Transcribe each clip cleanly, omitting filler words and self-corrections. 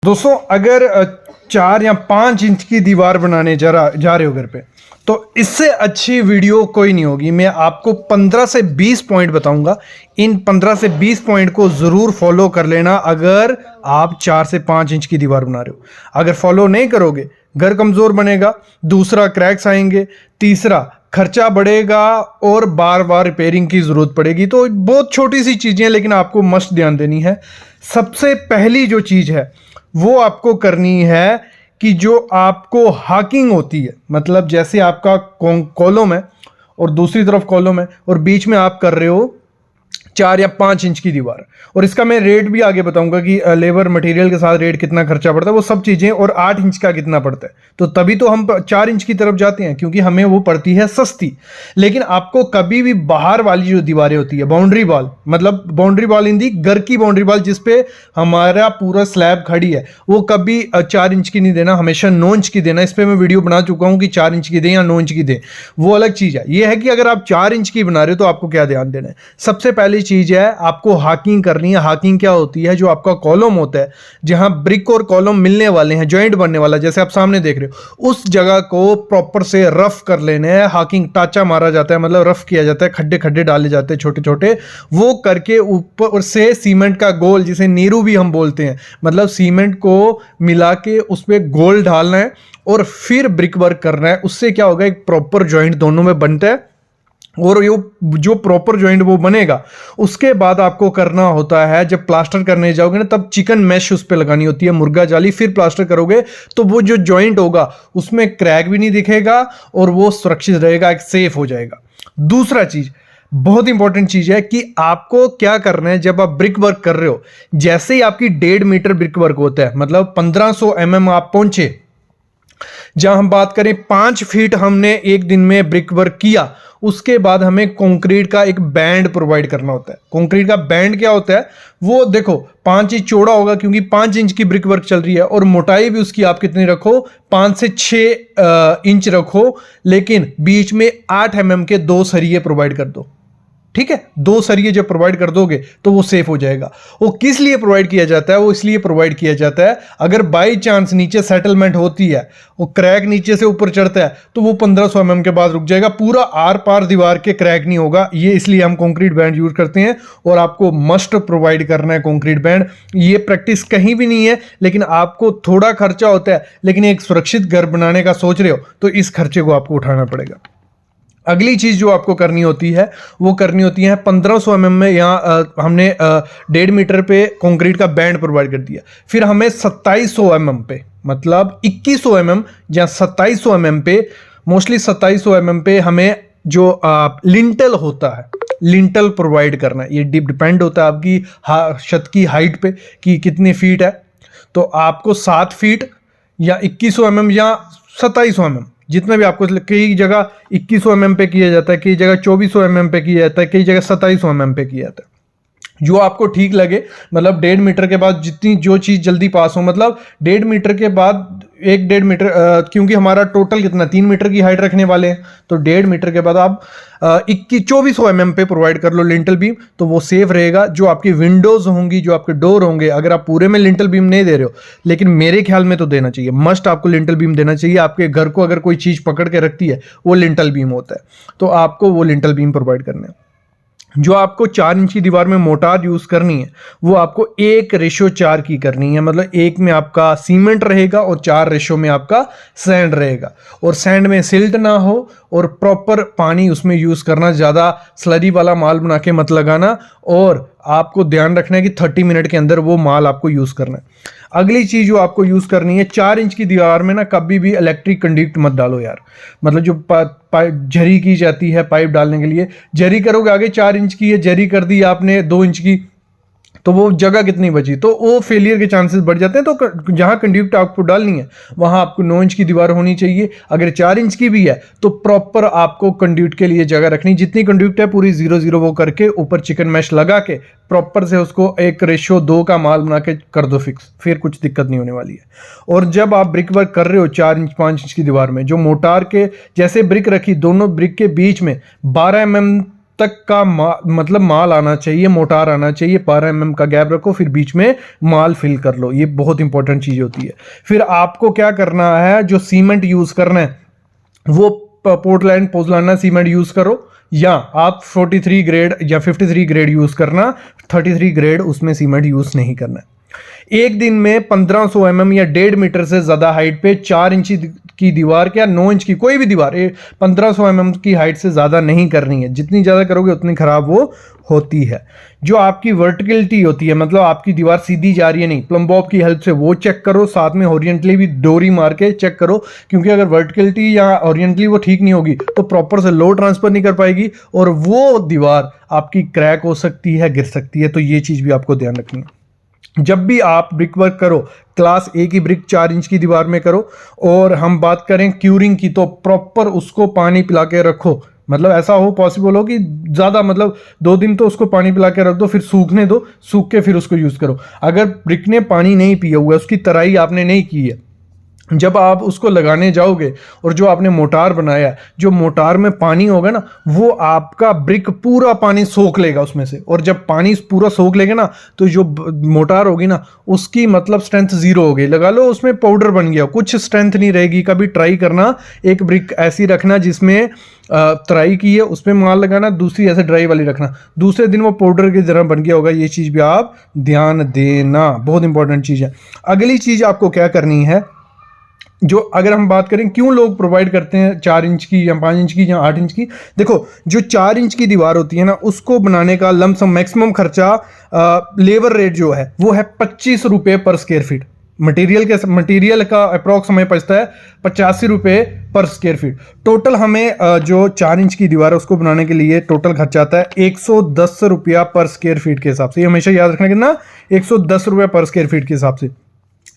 दोस्तों अगर 4 या 5 इंच की दीवार बनाने जा रहे हो घर पे, तो इससे अच्छी वीडियो कोई नहीं होगी। मैं आपको 15 से 20 पॉइंट बताऊंगा। इन 15 से 20 पॉइंट को ज़रूर फॉलो कर लेना अगर आप 4 से 5 इंच की दीवार बना रहे हो। अगर फॉलो नहीं करोगे घर कमज़ोर बनेगा, दूसरा क्रैक्स आएंगे, तीसरा खर्चा बढ़ेगा और बार बार रिपेयरिंग की ज़रूरत पड़ेगी। तो बहुत छोटी सी चीज़ें हैं लेकिन आपको मस्ट ध्यान देनी है। सबसे पहली जो चीज़ है वो आपको करनी है कि जो आपको हाकिंग होती है, मतलब जैसे आपका कॉलम है और दूसरी तरफ कॉलम है और बीच में आप कर रहे हो 4 या 5 इंच की दीवार, और इसका मैं रेट भी आगे बताऊंगा कि लेबर मटेरियल के साथ रेट कितना खर्चा पड़ता है, वो सब चीज़ें, और 8 इंच का कितना पड़ता है। तो तभी तो हम 4 इंच की तरफ जाते हैं क्योंकि हमें वो पड़ती है सस्ती। लेकिन आपको कभी भी बाहर वाली जो दीवारें होती है, बाउंड्री वॉल, मतलब बाउंड्री वॉल इन दी घर की बाउंड्री वॉल जिसपे हमारा पूरा स्लैब खड़ी है, वो कभी 4 इंच की नहीं देना, हमेशा 9 इंच की देना। इस पर मैं वीडियो बना चुका हूँ कि 4 इंच की दें या 9 इंच की दें, वो अलग चीज़ है। ये है कि अगर आप 4 इंच की बना रहे हो तो आपको क्या ध्यान देना है। सबसे पहली चीज़ है आपको हाकिंग करनी है। हाकिंग क्या होती है? जो आपका कॉलम होता है, जहां ब्रिक और कॉलम मिलने वाले हैं, जॉइंट बनने वाला, जैसे आप सामने देख रहे हो, उस जगह को प्रॉपर से रफ कर लेने हैं। हाकिंग टाचा मारा जाता है, मतलब रफ किया जाता है, खड्डे खड्डे डाले जाते हैं छोटे छोटे, वो करके ऊपर से सीमेंट का गोल, जिसे नीरू भी हम बोलते हैं, मतलब सीमेंट को मिला के उस पर गोल डालना है और फिर ब्रिक वर्क करना है। उससे क्या होगा, एक प्रॉपर जॉइंट दोनों में बनता है, और जो प्रॉपर जॉइंट वो बनेगा, उसके बाद आपको करना होता है, जब प्लास्टर करने जाओगे ना, तब चिकन मैश उस पर लगानी होती है, मुर्गा जाली। फिर प्लास्टर करोगे तो वो जो जॉइंट होगा उसमें क्रैक भी नहीं दिखेगा और वो सुरक्षित रहेगा, एक सेफ हो जाएगा। दूसरा चीज, बहुत इंपॉर्टेंट चीज है कि आपको क्या करना है जब आप ब्रिक वर्क कर रहे हो। जैसे ही आपकी 1.5 मीटर ब्रिक वर्क होता है, मतलब 1500 mm आप पहुंचे, जहां हम बात करें 5 फीट हमने एक दिन में ब्रिक वर्क किया, उसके बाद हमें कंक्रीट का एक बैंड प्रोवाइड करना होता है। कंक्रीट का बैंड क्या होता है? वो देखो 5 इंच चौड़ा होगा क्योंकि 5 इंच की ब्रिक वर्क चल रही है, और मोटाई भी उसकी आप कितनी रखो, 5 से 6 इंच रखो, लेकिन बीच में 8 mm के 2 सरिये प्रोवाइड कर दो। ठीक है, 2 सरिये जब प्रोवाइड कर दोगे तो वो सेफ हो जाएगा। वो किस लिए प्रोवाइड किया जाता है? वो इसलिए प्रोवाइड किया जाता है, अगर बाई चांस नीचे सेटलमेंट होती है, वो क्रैक नीचे से ऊपर चढ़ता है, तो वो 1500 mm के बाद रुक जाएगा, पूरा आर पार दीवार के क्रैक नहीं होगा। ये इसलिए हम कंक्रीट बैंड यूज करते हैं, और आपको मस्ट प्रोवाइड करना है कंक्रीट बैंड। ये प्रैक्टिस कहीं भी नहीं है, लेकिन आपको थोड़ा खर्चा होता है, लेकिन एक सुरक्षित घर बनाने का सोच रहे हो तो इस खर्चे को आपको उठाना पड़ेगा। अगली चीज जो आपको करनी होती है, वो करनी होती है 1500 mm में, यहाँ हमने 1.5 मीटर पे कंक्रीट का बैंड प्रोवाइड कर दिया। फिर हमें 2700 mm पे, मतलब 2100 mm या 2700 mm पे, मोस्टली 2700 mm पे हमें जो लिंटल होता है, लिंटल प्रोवाइड करना है। ये डिपेंड होता है आपकी छत की हाइट पे कि कितनी फीट है। तो आपको 7 फीट या 2100 mm या 2700 mm, जितना भी आपको, कई जगह 2100 mm पे किया जाता है, कई जगह 2400 mm पे किया जाता है, कई जगह 2700 mm पे किया जाता है, जो आपको ठीक लगे। मतलब 1.5 मीटर के बाद जितनी जो चीज़ जल्दी पास हो, मतलब 1.5 मीटर के बाद 1.5 मीटर, क्योंकि हमारा टोटल कितना 3 मीटर की हाइट रखने वाले हैं, तो 1.5 मीटर के बाद आप 2400 mm पे प्रोवाइड कर लो लिंटल बीम, तो वो सेफ रहेगा। जो आपकी विंडोज होंगी, जो आपके डोर होंगे, अगर आप पूरे में लिंटल बीम नहीं दे रहे हो, लेकिन मेरे ख्याल में तो देना चाहिए, मस्ट आपको लिंटल बीम देना चाहिए। आपके घर को अगर कोई चीज़ पकड़ के रखती है, वो लिंटल बीम होता है, तो आपको वो लिंटल बीम प्रोवाइड करना है। जो आपको 4 इंच की दीवार में मोटार यूज करनी है, वो आपको 1:4 की करनी है, मतलब 1 में आपका सीमेंट रहेगा और 4 रेशो में आपका सैंड रहेगा। और सैंड में सिल्ट ना हो और प्रॉपर पानी उसमें यूज करना, ज़्यादा स्लरी वाला माल बना के मत लगाना, और आपको ध्यान रखना है कि 30 मिनट के अंदर वो माल आपको यूज करना है। अगली चीज जो आपको यूज करनी है, 4 इंच की दीवार में ना कभी भी इलेक्ट्रिक कंडक्ट मत डालो यार। मतलब जो झरी की जाती है पाइप डालने के लिए, झरी करोगे, आगे 4 इंच की है, झरी कर दी आपने 2 इंच की, तो वो जगह कितनी बची, तो वो फेलियर के चांसेस बढ़ जाते हैं। तो जहां कंडक्ट आपको डालनी है वहां आपको 9 इंच की दीवार होनी चाहिए। अगर 4 इंच की भी है तो प्रॉपर आपको कंडक्ट के लिए जगह रखनी, जितनी कंडक्ट है पूरी 0-0 वो करके ऊपर चिकन मैश लगा के प्रॉपर से उसको 1:2 का माल बना के कर दो फिक्स, फिर कुछ दिक्कत नहीं होने वाली है। और जब आप ब्रिक वर्क कर रहे हो 4 इंच 5 इंच की दीवार में, जो मोटार के जैसे ब्रिक रखी, दोनों ब्रिक के बीच में 12 mm तक का मतलब माल आना चाहिए, मोटार आना चाहिए। 12 mm का गैप रखो, फिर बीच में माल फिल कर लो। ये बहुत इंपॉर्टेंट चीज होती है। फिर आपको क्या करना है, जो सीमेंट यूज करना है वो पोर्टलैंड पोज़लाना सीमेंट यूज करो, या आप 43 ग्रेड या 53 ग्रेड यूज करना। 33 ग्रेड उसमें सीमेंट यूज नहीं करना है। एक दिन में 1500 mm या 1.5 मीटर से ज्यादा हाइट पे 4 इंच की दीवार, क्या 9 इंच की कोई भी दीवार 1500 mm की हाइट से ज्यादा नहीं करनी है। जितनी ज्यादा करोगे उतनी खराब वो होती है। जो आपकी वर्टिकलिटी होती है, मतलब आपकी दीवार सीधी जा रही है नहीं, प्लम्बॉब की हेल्प से वो चेक करो। साथ में ओरिएंटली भी डोरी मार के चेक करो, क्योंकि अगर वर्टिकलिटी या ओरिएंटली वो ठीक नहीं होगी तो प्रॉपर से लोड ट्रांसफर नहीं कर पाएगी और वो दीवार आपकी क्रैक हो सकती है, गिर सकती है। तो ये चीज भी आपको ध्यान रखनी है। जब भी आप ब्रिक वर्क करो, क्लास ए की ब्रिक 4 इंच की दीवार में करो। और हम बात करें क्यूरिंग की, तो प्रॉपर उसको पानी पिला के रखो। मतलब ऐसा हो पॉसिबल हो कि ज़्यादा, मतलब 2 दिन तो उसको पानी पिला के रख दो, फिर सूखने दो, सूख के फिर उसको यूज़ करो। अगर ब्रिक ने पानी नहीं पिया हुआ है, उसकी तराई आपने नहीं की है, जब आप उसको लगाने जाओगे और जो आपने मोटार बनाया, जो मोटार में पानी होगा ना, वो आपका ब्रिक पूरा पानी सोख लेगा उसमें से। और जब पानी पूरा सोख लेगा ना, तो जो मोटार होगी ना, उसकी मतलब स्ट्रेंथ 0 हो गई। लगा लो उसमें पाउडर बन गया, कुछ स्ट्रेंथ नहीं रहेगी। कभी ट्राई करना, एक ब्रिक ऐसी रखना जिसमें तराई की है, उसमें माल लगाना, दूसरी ऐसे ड्राई वाली रखना। दूसरे दिन वो पाउडर की तरह बन गया होगा। ये चीज़ भी आप ध्यान देना, बहुत इंपॉर्टेंट चीज़ है। अगली चीज़ आपको क्या करनी है, जो अगर हम बात करें क्यों लोग प्रोवाइड करते हैं 4 इंच की या 5 इंच की या 8 इंच की, देखो जो 4 इंच की दीवार होती है ना, उसको बनाने का लमसम मैक्सिमम खर्चा, लेबर रेट जो है वो है 25 रुपये पर स्क्वायर फीट। मटेरियल का अप्रॉक्स हमें पड़ता है 85 रुपये पर स्क्वायर फीट। टोटल हमें जो 4 इंच की दीवार है उसको बनाने के लिए टोटल खर्चा आता है 110 रुपया पर स्क्वायर फीट के हिसाब से। ये हमेशा याद रखना, कितना, 110 रुपया पर स्क्वायर फीट के हिसाब से।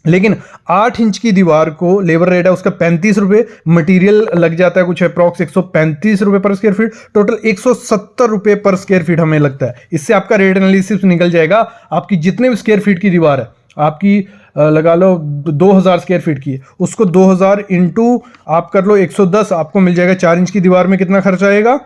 लेकिन 8 इंच की दीवार को लेबर रेट है उसका 35 रुपये, मटीरियल लग जाता है कुछ अप्रॉक्स 135 रुपये पर स्क्वायर फीट, टोटल 170 रुपये पर स्क्वायर फीट हमें लगता है। इससे आपका रेट एनालिसिस निकल जाएगा। आपकी जितने भी स्क्वायर फीट की दीवार है, आपकी लगा लो 2000 स्क्वायर फीट की है, उसको 2000 इंटू आप कर लो 110, आपको मिल जाएगा 4 इंच की दीवार में कितना खर्चा आएगा।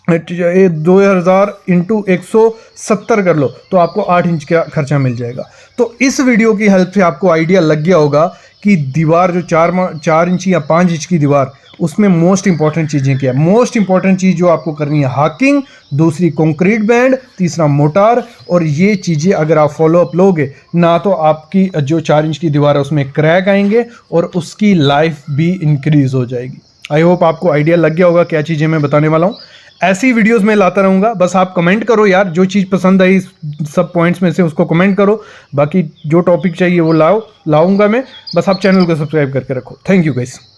2000 इंटू 170 कर लो तो आपको 8 इंच का खर्चा मिल जाएगा। तो इस वीडियो की हेल्प से आपको आइडिया लग गया होगा कि दीवार जो 4 इंच या 5 इंच की दीवार, उसमें मोस्ट इंपॉर्टेंट चीज़ें क्या है। मोस्ट इंपॉर्टेंट चीज़ जो आपको करनी है हाकिंग, दूसरी कंक्रीट बैंड, तीसरा मोटार। और ये चीज़ें अगर आप फॉलो अप लोगे ना, तो आपकी जो 4 इंच की दीवार है उसमें क्रैक आएंगे और उसकी लाइफ भी इंक्रीज हो जाएगी। आई होप आपको आइडिया लग गया होगा क्या चीज़ें मैं बताने वाला हूँ। ऐसी वीडियोस में लाता रहूँगा, बस आप कमेंट करो यार, जो चीज़ पसंद आई सब पॉइंट्स में से उसको कमेंट करो। बाकी जो टॉपिक चाहिए वो लाऊंगा मैं, बस आप चैनल को सब्सक्राइब करके रखो। Thank you guys.